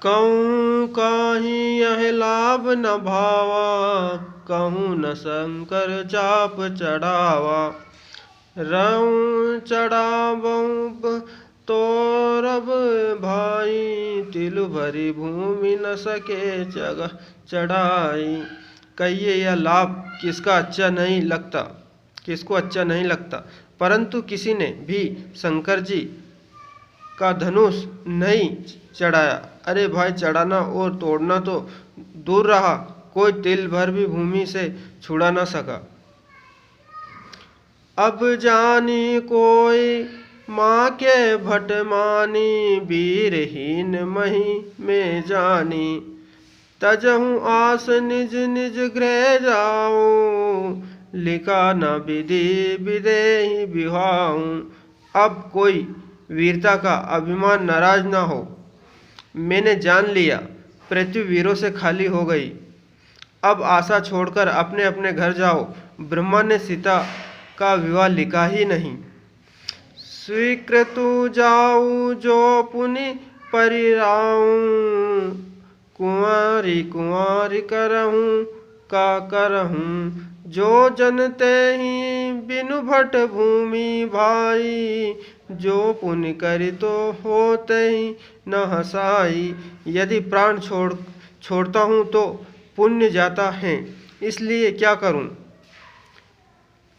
कहूँ काही यह लाभ न भावा, कहूँ न शंकर चाप चढ़ावा। रहूँ चढ़ावऊँ तोरब भाई, तिलु भरी भूमि न सके जगह चढ़ाई। कहिए यह लाभ किसका अच्छा नहीं लगता, किसको अच्छा नहीं लगता, परंतु किसी ने भी शंकर जी का धनुष नहीं चढ़ाया। अरे भाई, चढ़ाना और तोड़ना तो दूर रहा, कोई तिल भर भी भूमि से छुड़ा न सका। अब जानी कोई माँ के भट मानी, वीरहीन मही में जानी। तजहूँ आस निज निज गृह जाऊँ, लिखा न विधि विदेही बिहाऊँ। अब कोई वीरता का अभिमान नाराज ना हो, मैंने जान लिया पृथ्वी वीरों से खाली हो गई। अब आशा छोड़कर अपने अपने घर जाओ। ब्रह्मा ने सीता का विवाह लिखा ही नहीं। स्वीकृतु जाऊ जो पुनि परिराऊं, कुंवारी कुंवारी करहूँ का करहूँ। जो जनते ही बिनु भट भूमि भाई, जो पुण्य करी तो होते ही न हसाई। यदि प्राण छोड़ता हूँ तो पुण्य जाता है, इसलिए क्या करूँ,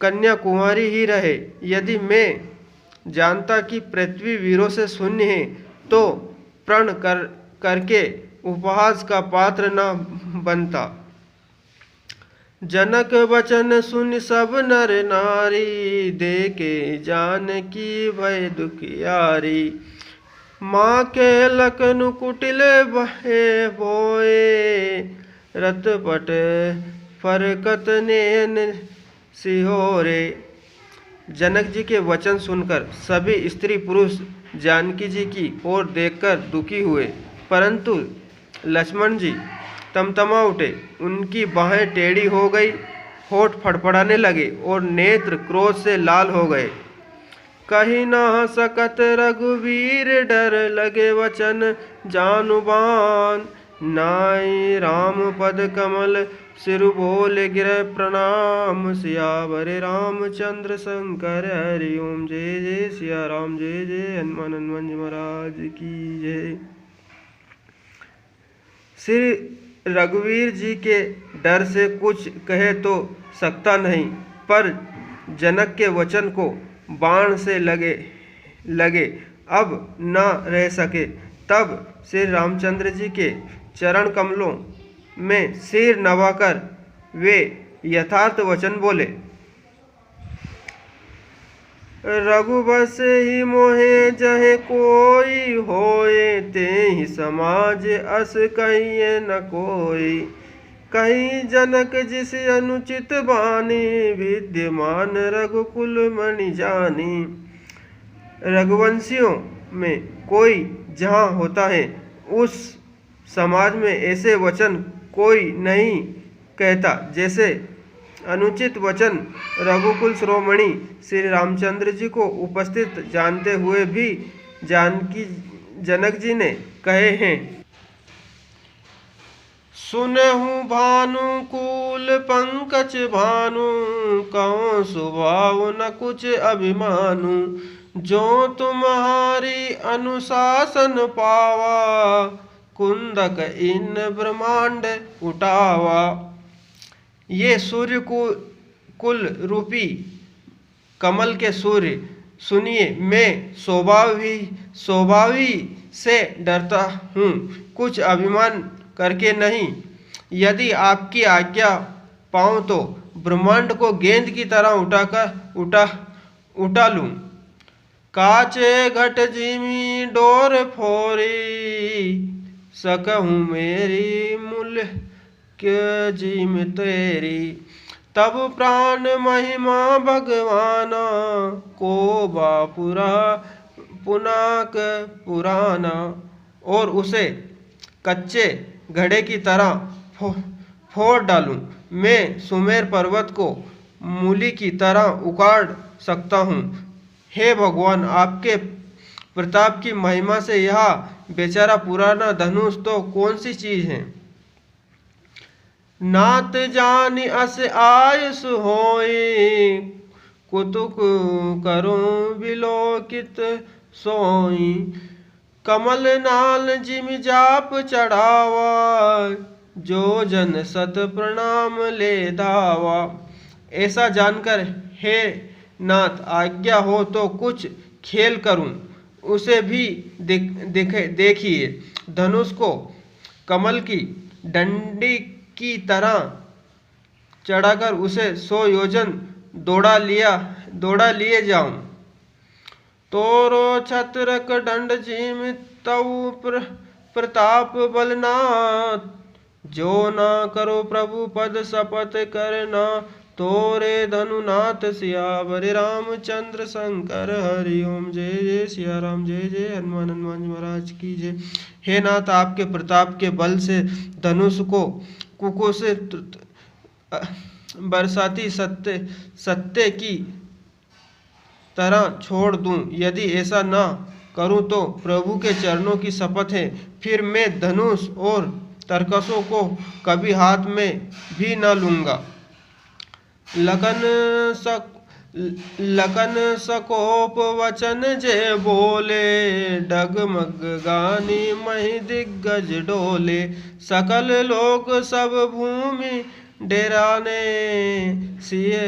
कन्या कुंवारी ही रहे। यदि मैं जानता कि पृथ्वी वीरों से शून्य है, तो प्रण करके उपहास का पात्र न बनता। जनक वचन सुन सब नर नारी, देके जानकी भय दुखियारी। माँ के लखन कुटिल बहे बोए, रतपट फरकत नैन सिहोरे। जनक जी के वचन सुनकर सभी स्त्री पुरुष जानकी जी की ओर देखकर दुखी हुए, परंतु लक्ष्मण जी तमतमा उठे। उनकी बाहें टेढ़ी हो गई, होठ फड़फड़ाने लगे और नेत्र क्रोध से लाल हो गए। कही न सकत रघुवीर, डर लगे वचन जानुबान। नाई राम पद कमल सिरु बोले गिर प्रणाम। सियावर रामचंद्र शंकर हरि ओम। जय जय सिया राम, जय जय हनुमान महाराज की जय। श्री रघुवीर जी के डर से कुछ कहे तो सकता नहीं, पर जनक के वचन को बाण से लगे अब न रह सके। तब श्री रामचंद्र जी के चरण कमलों में सिर नवाकर वे यथार्थ वचन बोले। रघुबस ही मोहे जहे कोई होए, ते ही समाज अस कहिए न कोई। कहीं जनक जिस अनुचित बानी, विद्यमान रघुकुल मणि जानी। रघुवंशियों में कोई जहाँ होता है, उस समाज में ऐसे वचन कोई नहीं कहता जैसे अनुचित वचन रघुकुल शिरोमणि श्री रामचंद्र जी को उपस्थित जानते हुए भी जनक जी ने कहे हैं। सुनहु भानुकूल पंकज भानु, कहो स्वभाव न कुछ अभिमानु। जो तुम्हारी अनुशासन पावा, कुंदक इन ब्रह्मांड उठावा। ये सूर्य कुल रूपी कमल के सूर्य, सुनिए, मैं स्वभाव ही से डरता हूँ, कुछ अभिमान करके नहीं। यदि आपकी आज्ञा पाऊँ तो ब्रह्मांड को गेंद की तरह उठा लूँ। काचे घट जिमी डोर फोरी, सकहूँ मेरी मूल्य के जिम तेरी। तब प्राण महिमा भगवाना, को बापुरा पुनाक पुराना। और उसे कच्चे घड़े की तरह फोड़ डालूं। मैं सुमेर पर्वत को मूली की तरह उखाड़ सकता हूँ। हे भगवान, आपके प्रताप की महिमा से यह बेचारा पुराना धनुष तो कौन सी चीज है। नात जान अस आयुष होई, कुतुक करूं विलोकित सोई। कमल नाल जिम जाप चढ़ावा, जो जन सत प्रणाम ले धावा। ऐसा जानकर हे नाथ आज्ञा हो तो कुछ खेल करूं, उसे भी देखिए। धनुष को कमल की डंडी की तरह चढ़ाकर उसे 100 योजन दौड़ा लिए जाऊं। तोरो छत्रक दंड जिम तऊ प्रताप बलनाथ, जो ना करो प्रभु पद शपथ करना। तोरे धनुनाथ सियावर रामचंद्र शंकर हरि ओम। जय जय सिया राम, जय जय हनुमान जी महाराज की जय। हे नाथ, आपके प्रताप के बल से धनुष को कुकों से बरसाती सत्ते की तरह छोड़ दूं। यदि ऐसा ना करूं तो प्रभु के चरणों की शपथ है, फिर मैं धनुष और तरकसों को कभी हाथ में भी न लूंगा। लखन सकोप वचन जे बोले, डगमग गानी मही दिग्गज डोले। सकल लोक सब भूमि डेराने, सिए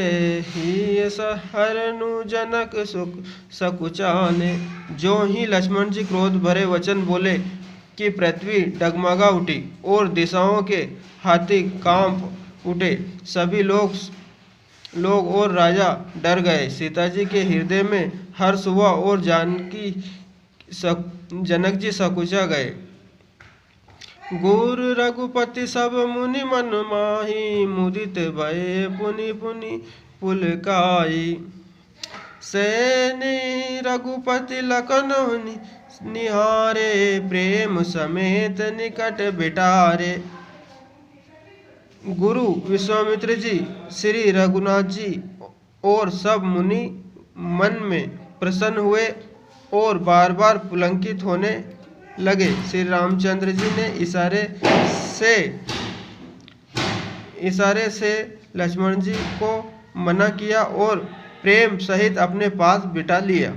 ही सहरनु जनक सुख सकुचाने। जो ही लक्ष्मण जी क्रोध भरे वचन बोले कि पृथ्वी डगमगा उठी और दिशाओं के हाथी कांप उठे। सभी लोग और राजा डर गए। सीता जी के हृदय में हर्ष हुआ और जनक जी सकुचा गए। गुरु रघुपति सब मुनि मन माही, मुदित भये पुनि पुनि पुलकाई। सैनी रघुपति लखन निहारे, प्रेम समेत निकट बिटारे। गुरु विश्वामित्र जी, श्री रघुनाथ जी और सब मुनि मन में प्रसन्न हुए और बार बार पुलकित होने लगे। श्री रामचंद्र जी ने इशारे से लक्ष्मण जी को मना किया और प्रेम सहित अपने पास बिठा लिया।